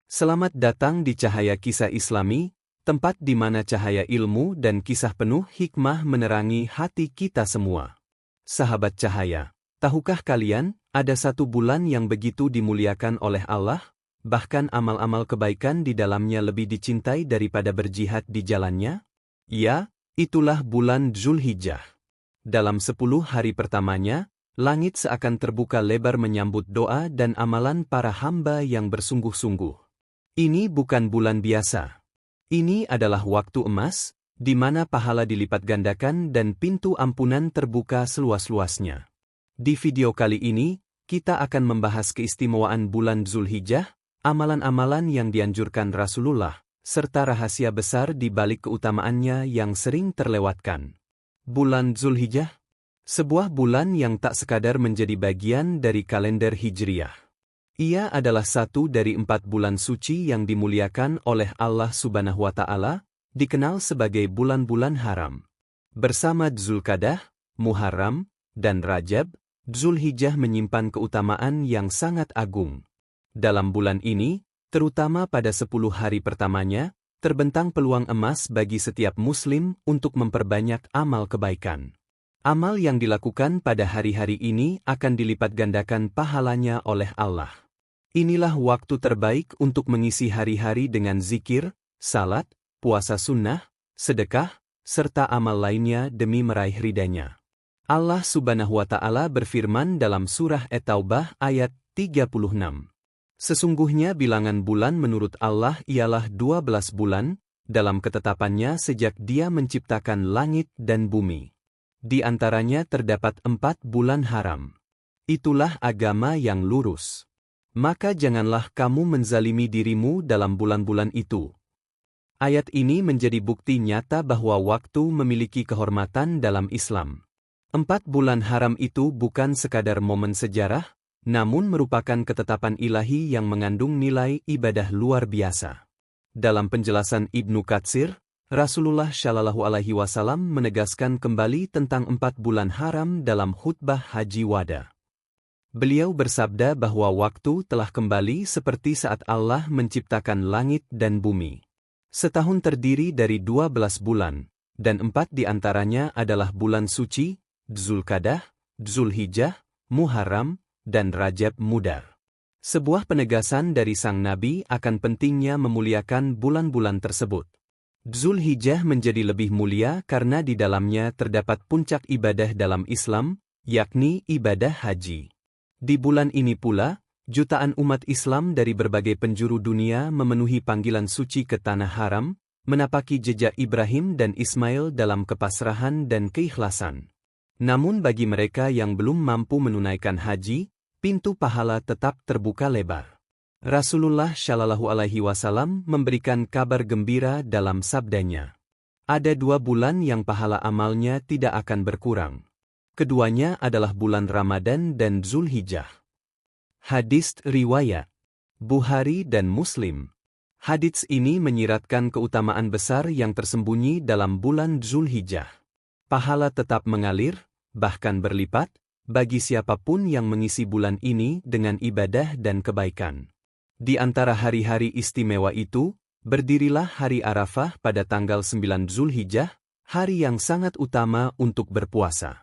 Selamat datang di Cahaya Kisah Islami, tempat di mana cahaya ilmu dan kisah penuh hikmah menerangi hati kita semua. Sahabat cahaya, tahukah kalian, ada satu bulan yang begitu dimuliakan oleh Allah, bahkan amal-amal kebaikan di dalamnya lebih dicintai daripada berjihad di jalannya? Ya, itulah bulan Dzulhijjah. Dalam 10 hari pertamanya, langit seakan terbuka lebar menyambut doa dan amalan para hamba yang bersungguh-sungguh. Ini bukan bulan biasa. Ini adalah waktu emas, di mana pahala dilipat gandakan dan pintu ampunan terbuka seluas-luasnya. Di video kali ini, kita akan membahas keistimewaan bulan Dzulhijjah, amalan-amalan yang dianjurkan Rasulullah, serta rahasia besar di balik keutamaannya yang sering terlewatkan. Bulan Dzulhijjah, sebuah bulan yang tak sekadar menjadi bagian dari kalender Hijriah. Ia adalah satu dari 4 bulan suci yang dimuliakan oleh Allah Subhanahu wa Ta'ala, dikenal sebagai bulan-bulan haram. Bersama Dzulqa'dah, Muharram, dan Rajab, Dzulhijjah menyimpan keutamaan yang sangat agung. Dalam bulan ini, terutama pada 10 hari pertamanya, terbentang peluang emas bagi setiap muslim untuk memperbanyak amal kebaikan. Amal yang dilakukan pada hari-hari ini akan dilipat gandakan pahalanya oleh Allah. Inilah waktu terbaik untuk mengisi hari-hari dengan zikir, salat, puasa sunnah, sedekah, serta amal lainnya demi meraih ridha-Nya. Allah Subhanahu wa Ta'ala berfirman dalam surah At-Taubah ayat 36. Sesungguhnya bilangan bulan menurut Allah ialah 12 bulan, dalam ketetapannya sejak Dia menciptakan langit dan bumi. Di antaranya terdapat 4 bulan haram. Itulah agama yang lurus. Maka janganlah kamu menzalimi dirimu dalam bulan-bulan itu. Ayat ini menjadi bukti nyata bahwa waktu memiliki kehormatan dalam Islam. 4 bulan haram itu bukan sekadar momen sejarah, namun merupakan ketetapan ilahi yang mengandung nilai ibadah luar biasa. Dalam penjelasan Ibnu Katsir, Rasulullah Shallallahu Alaihi Wasallam menegaskan kembali tentang 4 bulan haram dalam khutbah Haji Wada. Beliau bersabda bahwa waktu telah kembali seperti saat Allah menciptakan langit dan bumi. Setahun terdiri dari 12 bulan, dan 4 di antaranya adalah bulan suci, Dzulqa'dah, Dzulhijjah, Muharram, dan Rajab Mudar. Sebuah penegasan dari sang Nabi akan pentingnya memuliakan bulan-bulan tersebut. Dzulhijjah menjadi lebih mulia karena di dalamnya terdapat puncak ibadah dalam Islam, yakni ibadah haji. Di bulan ini pula, jutaan umat Islam dari berbagai penjuru dunia memenuhi panggilan suci ke Tanah Haram, menapaki jejak Ibrahim dan Ismail dalam kepasrahan dan keikhlasan. Namun bagi mereka yang belum mampu menunaikan haji, pintu pahala tetap terbuka lebar. Rasulullah Shallallahu Alaihi Wasallam memberikan kabar gembira dalam sabdanya. Ada 2 bulan yang pahala amalnya tidak akan berkurang. Keduanya adalah bulan Ramadan dan Dzulhijjah. Hadits riwayat Bukhari dan Muslim. Hadits ini menyiratkan keutamaan besar yang tersembunyi dalam bulan Dzulhijjah. Pahala tetap mengalir, bahkan berlipat, bagi siapapun yang mengisi bulan ini dengan ibadah dan kebaikan. Di antara hari-hari istimewa itu, berdirilah hari Arafah pada tanggal 9 Dzulhijjah, hari yang sangat utama untuk berpuasa.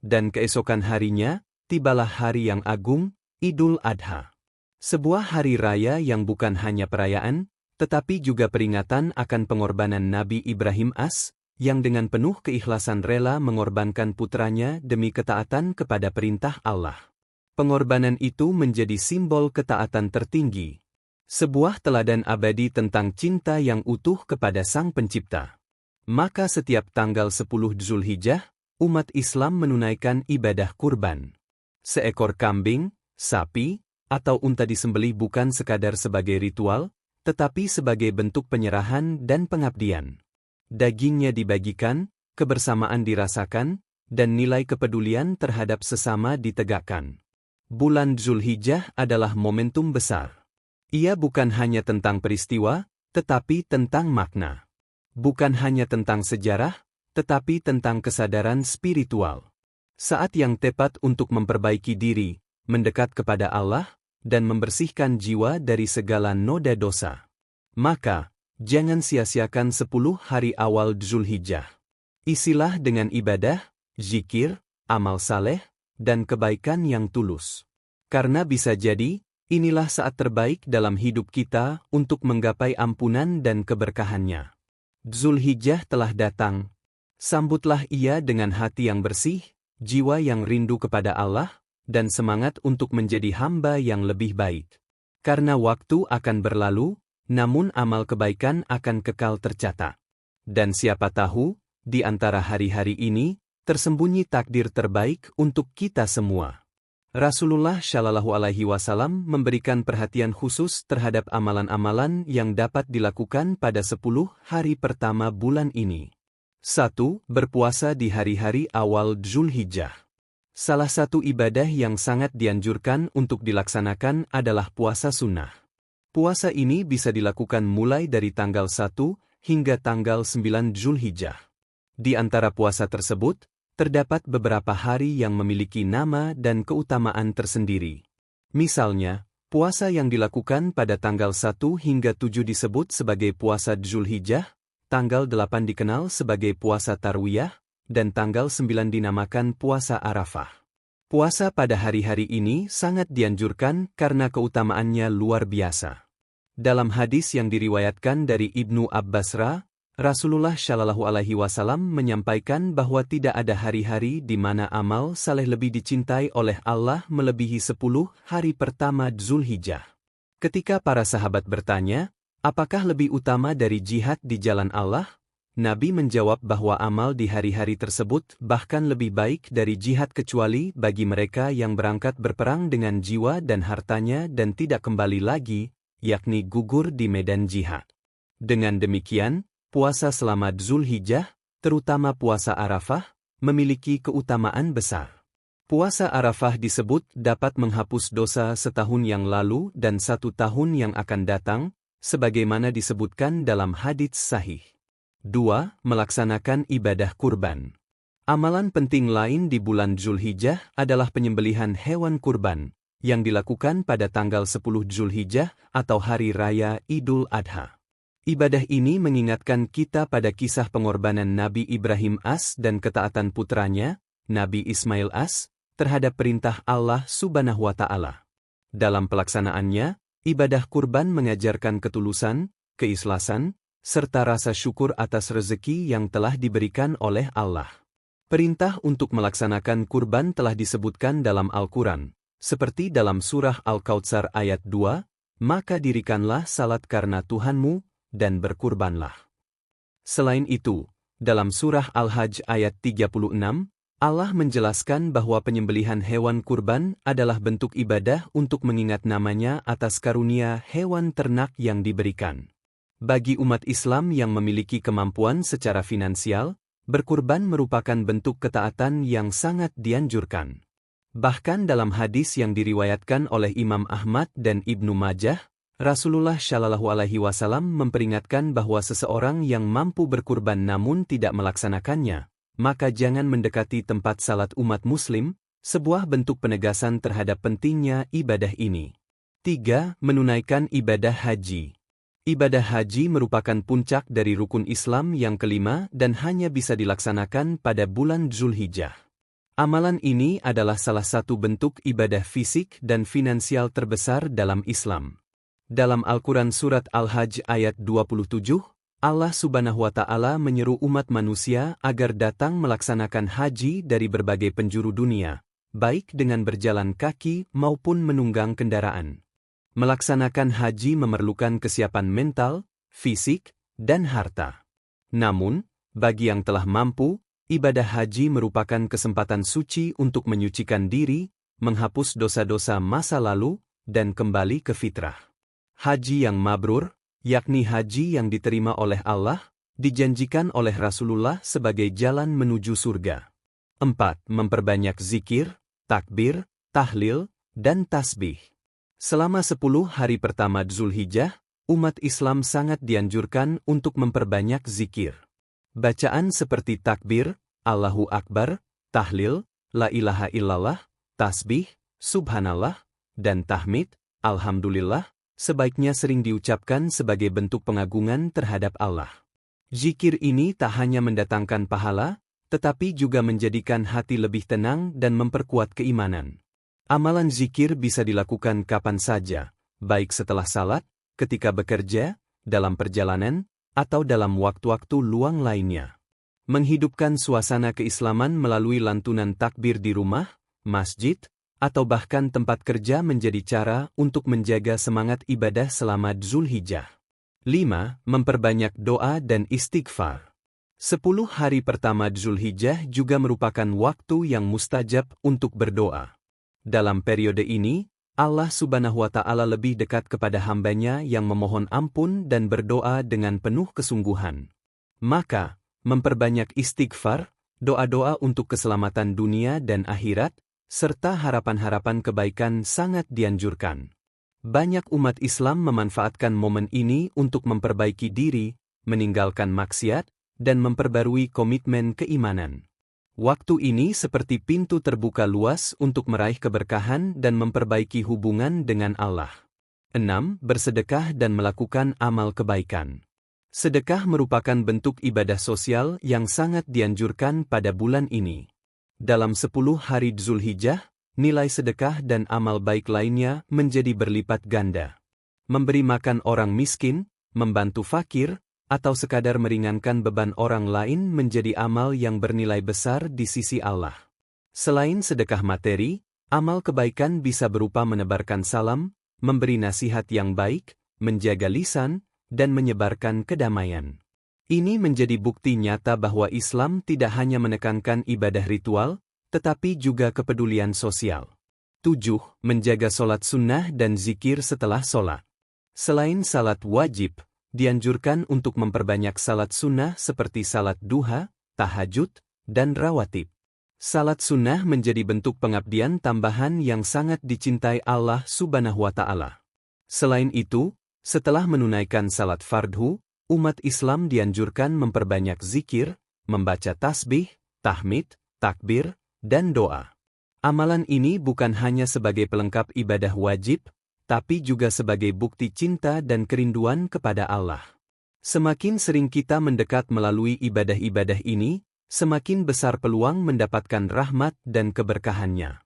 Dan keesokan harinya, tibalah hari yang agung, Idul Adha. Sebuah hari raya yang bukan hanya perayaan, tetapi juga peringatan akan pengorbanan Nabi Ibrahim AS, yang dengan penuh keikhlasan rela mengorbankan putranya demi ketaatan kepada perintah Allah. Pengorbanan itu menjadi simbol ketaatan tertinggi. Sebuah teladan abadi tentang cinta yang utuh kepada Sang Pencipta. Maka setiap tanggal 10 Dzulhijjah, umat Islam menunaikan ibadah kurban. Seekor kambing, sapi, atau unta disembelih bukan sekadar sebagai ritual, tetapi sebagai bentuk penyerahan dan pengabdian. Dagingnya dibagikan, kebersamaan dirasakan, dan nilai kepedulian terhadap sesama ditegakkan. Bulan Dzulhijjah adalah momentum besar. Ia bukan hanya tentang peristiwa, tetapi tentang makna. Bukan hanya tentang sejarah, tetapi tentang kesadaran spiritual. Saat yang tepat untuk memperbaiki diri, mendekat kepada Allah, dan membersihkan jiwa dari segala noda dosa. Maka, jangan sia-siakan 10 hari awal Dzulhijjah. Isilah dengan ibadah, zikir, amal saleh, dan kebaikan yang tulus. Karena bisa jadi, inilah saat terbaik dalam hidup kita untuk menggapai ampunan dan keberkahannya. Dzulhijjah telah datang. Sambutlah ia dengan hati yang bersih, jiwa yang rindu kepada Allah, dan semangat untuk menjadi hamba yang lebih baik. Karena waktu akan berlalu, namun amal kebaikan akan kekal tercatat. Dan siapa tahu, di antara hari-hari ini, tersembunyi takdir terbaik untuk kita semua. Rasulullah Shallallahu Alaihi Wasallam memberikan perhatian khusus terhadap amalan-amalan yang dapat dilakukan pada 10 hari pertama bulan ini. 1. Berpuasa di hari-hari awal Dzulhijjah. Salah satu ibadah yang sangat dianjurkan untuk dilaksanakan adalah puasa sunnah. Puasa ini bisa dilakukan mulai dari tanggal 1 hingga tanggal 9 Dzulhijjah. Di antara puasa tersebut, terdapat beberapa hari yang memiliki nama dan keutamaan tersendiri. Misalnya, puasa yang dilakukan pada tanggal 1 hingga 7 disebut sebagai puasa Dzulhijjah, tanggal 8 dikenal sebagai puasa Tarwiyah, dan tanggal 9 dinamakan puasa Arafah. Puasa pada hari-hari ini sangat dianjurkan karena keutamaannya luar biasa. Dalam hadis yang diriwayatkan dari Ibnu Abbas, Rasulullah Shallallahu Alaihi Wasallam menyampaikan bahwa tidak ada hari-hari di mana amal saleh lebih dicintai oleh Allah melebihi 10 hari pertama Dzulhijjah. Ketika para sahabat bertanya, apakah lebih utama dari jihad di jalan Allah? Nabi menjawab bahwa amal di hari-hari tersebut bahkan lebih baik dari jihad kecuali bagi mereka yang berangkat berperang dengan jiwa dan hartanya dan tidak kembali lagi, yakni gugur di medan jihad. Dengan demikian, puasa selama Dzulhijjah, terutama puasa Arafah, memiliki keutamaan besar. Puasa Arafah disebut dapat menghapus dosa setahun yang lalu dan 1 tahun yang akan datang, sebagaimana disebutkan dalam hadits sahih. 2. Melaksanakan ibadah kurban. Amalan penting lain di bulan Dzulhijjah adalah penyembelihan hewan kurban, yang dilakukan pada tanggal 10 Dzulhijjah atau Hari Raya Idul Adha. Ibadah ini mengingatkan kita pada kisah pengorbanan Nabi Ibrahim dan ketaatan putranya, Nabi Ismail terhadap perintah Allah Subhanahu wa Ta'ala. Dalam pelaksanaannya, ibadah kurban mengajarkan ketulusan, keikhlasan, serta rasa syukur atas rezeki yang telah diberikan oleh Allah. Perintah untuk melaksanakan kurban telah disebutkan dalam Al-Quran, seperti dalam surah Al-Kautsar ayat 2, maka dirikanlah salat karena Tuhanmu, dan berkurbanlah. Selain itu, dalam surah Al-Hajj ayat 36, Allah menjelaskan bahwa penyembelihan hewan kurban adalah bentuk ibadah untuk mengingat namanya atas karunia hewan ternak yang diberikan. Bagi umat Islam yang memiliki kemampuan secara finansial, berkurban merupakan bentuk ketaatan yang sangat dianjurkan. Bahkan dalam hadis yang diriwayatkan oleh Imam Ahmad dan Ibnu Majah, Rasulullah Shallallahu Alaihi Wasallam memperingatkan bahwa seseorang yang mampu berkurban namun tidak melaksanakannya, maka jangan mendekati tempat salat umat muslim, sebuah bentuk penegasan terhadap pentingnya ibadah ini. 3. Menunaikan ibadah haji. Ibadah haji merupakan puncak dari rukun Islam yang kelima dan hanya bisa dilaksanakan pada bulan Dzulhijjah. Amalan ini adalah salah satu bentuk ibadah fisik dan finansial terbesar dalam Islam. Dalam Al-Quran Surat Al-Hajj ayat 27, Allah Subhanahu wa Ta'ala menyeru umat manusia agar datang melaksanakan haji dari berbagai penjuru dunia, baik dengan berjalan kaki maupun menunggang kendaraan. Melaksanakan haji memerlukan kesiapan mental, fisik, dan harta. Namun, bagi yang telah mampu, ibadah haji merupakan kesempatan suci untuk menyucikan diri, menghapus dosa-dosa masa lalu, dan kembali ke fitrah. Haji yang mabrur, yakni haji yang diterima oleh Allah, dijanjikan oleh Rasulullah sebagai jalan menuju surga. 4. Memperbanyak zikir, takbir, tahlil, dan tasbih. Selama 10 hari pertama Dzulhijjah, umat Islam sangat dianjurkan untuk memperbanyak zikir. Bacaan seperti takbir, Allahu Akbar, tahlil, la ilaha illallah, tasbih, subhanallah, dan tahmid, alhamdulillah, sebaiknya sering diucapkan sebagai bentuk pengagungan terhadap Allah. Zikir ini tak hanya mendatangkan pahala, tetapi juga menjadikan hati lebih tenang dan memperkuat keimanan. Amalan zikir bisa dilakukan kapan saja, baik setelah salat, ketika bekerja, dalam perjalanan, atau dalam waktu-waktu luang lainnya. Menghidupkan suasana keislaman melalui lantunan takbir di rumah, masjid, atau bahkan tempat kerja menjadi cara untuk menjaga semangat ibadah selama Dzulhijjah. 5. Memperbanyak doa dan istighfar. 10 hari pertama Dzulhijjah juga merupakan waktu yang mustajab untuk berdoa. Dalam periode ini, Allah Subhanahu wa Ta'ala lebih dekat kepada hambanya yang memohon ampun dan berdoa dengan penuh kesungguhan. Maka, memperbanyak istighfar, doa-doa untuk keselamatan dunia dan akhirat, serta harapan-harapan kebaikan sangat dianjurkan. Banyak umat Islam memanfaatkan momen ini untuk memperbaiki diri, meninggalkan maksiat, dan memperbarui komitmen keimanan. Waktu ini seperti pintu terbuka luas untuk meraih keberkahan dan memperbaiki hubungan dengan Allah. 6. Bersedekah dan melakukan amal kebaikan. Sedekah merupakan bentuk ibadah sosial yang sangat dianjurkan pada bulan ini. Dalam 10 hari Dzulhijjah, nilai sedekah dan amal baik lainnya menjadi berlipat ganda. Memberi makan orang miskin, membantu fakir, atau sekadar meringankan beban orang lain menjadi amal yang bernilai besar di sisi Allah. Selain sedekah materi, amal kebaikan bisa berupa menebarkan salam, memberi nasihat yang baik, menjaga lisan, dan menyebarkan kedamaian. Ini menjadi bukti nyata bahwa Islam tidak hanya menekankan ibadah ritual, tetapi juga kepedulian sosial. 7. Menjaga sholat sunnah dan zikir setelah sholat. Selain salat wajib, dianjurkan untuk memperbanyak salat sunnah seperti salat duha, tahajud, dan rawatib. Salat sunnah menjadi bentuk pengabdian tambahan yang sangat dicintai Allah Subhanahu wa Ta'ala. Selain itu, setelah menunaikan salat fardhu, umat Islam dianjurkan memperbanyak zikir, membaca tasbih, tahmid, takbir, dan doa. Amalan ini bukan hanya sebagai pelengkap ibadah wajib, tapi juga sebagai bukti cinta dan kerinduan kepada Allah. Semakin sering kita mendekat melalui ibadah-ibadah ini, semakin besar peluang mendapatkan rahmat dan keberkahannya.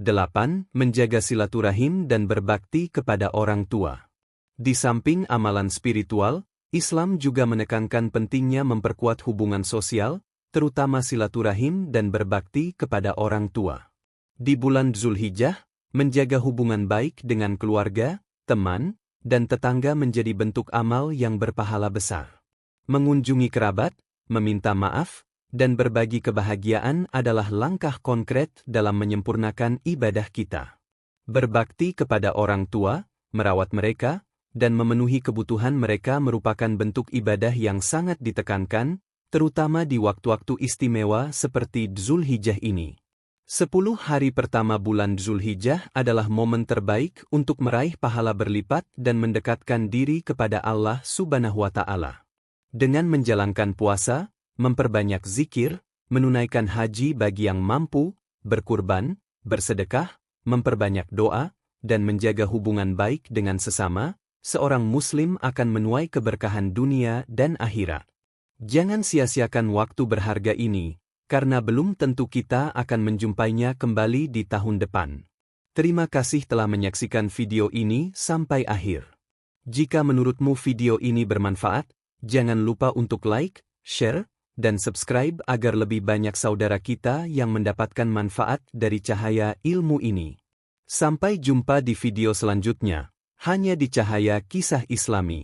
8. Menjaga silaturahim dan berbakti kepada orang tua. Di samping amalan spiritual, Islam juga menekankan pentingnya memperkuat hubungan sosial, terutama silaturahim dan berbakti kepada orang tua. Di bulan Dzulhijjah, menjaga hubungan baik dengan keluarga, teman, dan tetangga menjadi bentuk amal yang berpahala besar. Mengunjungi kerabat, meminta maaf, dan berbagi kebahagiaan adalah langkah konkret dalam menyempurnakan ibadah kita. Berbakti kepada orang tua, merawat mereka, dan memenuhi kebutuhan mereka merupakan bentuk ibadah yang sangat ditekankan, terutama di waktu-waktu istimewa seperti Dzulhijjah ini. 10 hari pertama bulan Dzulhijjah adalah momen terbaik untuk meraih pahala berlipat dan mendekatkan diri kepada Allah Subhanahu wa Ta'ala. Dengan menjalankan puasa, memperbanyak zikir, menunaikan haji bagi yang mampu, berkurban, bersedekah, memperbanyak doa, dan menjaga hubungan baik dengan sesama, seorang muslim akan menuai keberkahan dunia dan akhirat. Jangan sia-siakan waktu berharga ini, karena belum tentu kita akan menjumpainya kembali di tahun depan. Terima kasih telah menyaksikan video ini sampai akhir. Jika menurutmu video ini bermanfaat, jangan lupa untuk like, share, dan subscribe agar lebih banyak saudara kita yang mendapatkan manfaat dari cahaya ilmu ini. Sampai jumpa di video selanjutnya, hanya di Cahaya Kisah Islami.